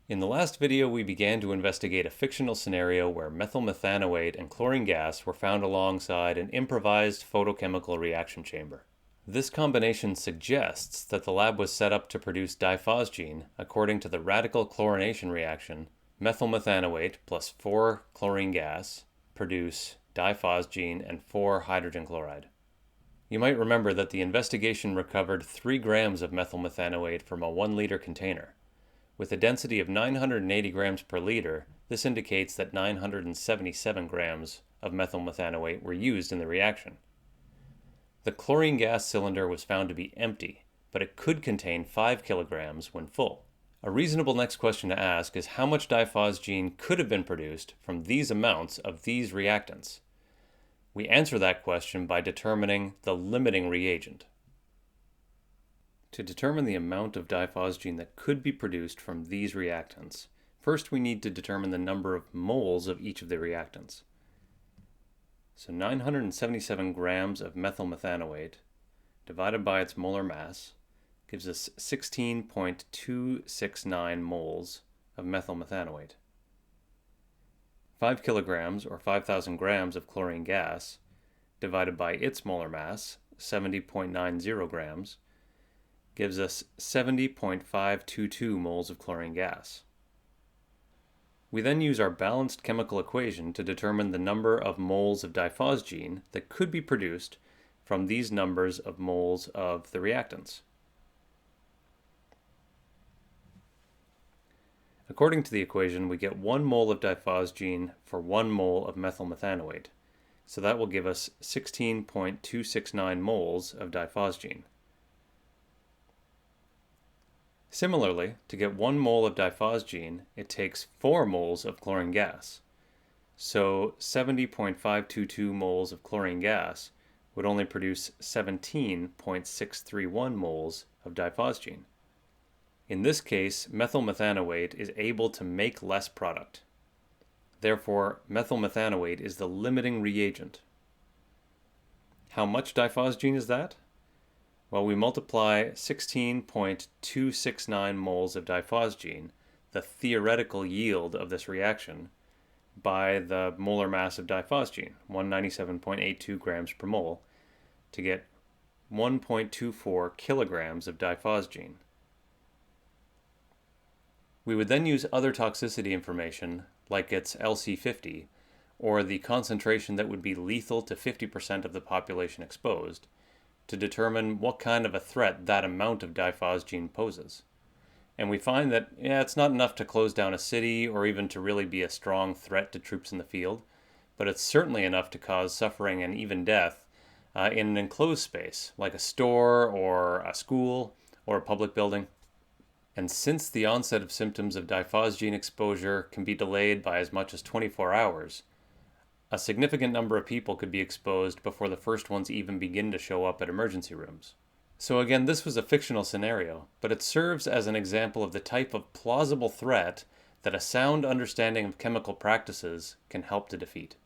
In the last video, we began to investigate a fictional scenario where methyl methanoate and chlorine gas were found alongside an improvised photochemical reaction chamber. This combination suggests that the lab was set up to produce diphosgene according to the radical chlorination reaction. Methyl methanoate plus 4 chlorine gas produce diphosgene and 4 hydrogen chloride. You might remember that the investigation recovered 3 grams of methyl methanoate from a 1 liter container. With a density of 980 grams per liter, this indicates that 977 grams of methyl methanoate were used in the reaction. The chlorine gas cylinder was found to be empty, but it could contain 5 kilograms when full. A reasonable next question to ask is how much diphosgene could have been produced from these amounts of these reactants? We answer that question by determining the limiting reagent. To determine the amount of diphosgene that could be produced from these reactants, first we need to determine the number of moles of each of the reactants. So 977 grams of methyl methanoate divided by its molar mass gives us 16.269 moles of methyl methanoate. 5 kilograms or 5,000 grams of chlorine gas divided by its molar mass, 70.90 grams, gives us 70.522 moles of chlorine gas. We then use our balanced chemical equation to determine the number of moles of diphosgene that could be produced from these numbers of moles of the reactants. According to the equation, we get 1 mole of diphosgene for 1 mole of methyl methanoate, so that will give us 16.269 moles of diphosgene. Similarly, to get 1 mole of diphosgene, it takes 4 moles of chlorine gas. So 70.522 moles of chlorine gas would only produce 17.631 moles of diphosgene. In this case, methyl methanoate is able to make less product. Therefore, methyl methanoate is the limiting reagent. How much diphosgene is that? Well, we multiply 16.269 moles of diphosgene, the theoretical yield of this reaction, by the molar mass of diphosgene, 197.82 grams per mole, to get 1.24 kilograms of diphosgene. We would then use other toxicity information, like its LC50, or the concentration that would be lethal to 50% of the population exposed, to determine what kind of a threat that amount of diphosgene poses. And we find that, it's not enough to close down a city or even to really be a strong threat to troops in the field, but it's certainly enough to cause suffering and even death in an enclosed space, like a store or a school or a public building. And since the onset of symptoms of diphosgene exposure can be delayed by as much as 24 hours, a significant number of people could be exposed before the first ones even begin to show up at emergency rooms. So again, this was a fictional scenario, but it serves as an example of the type of plausible threat that a sound understanding of chemical practices can help to defeat.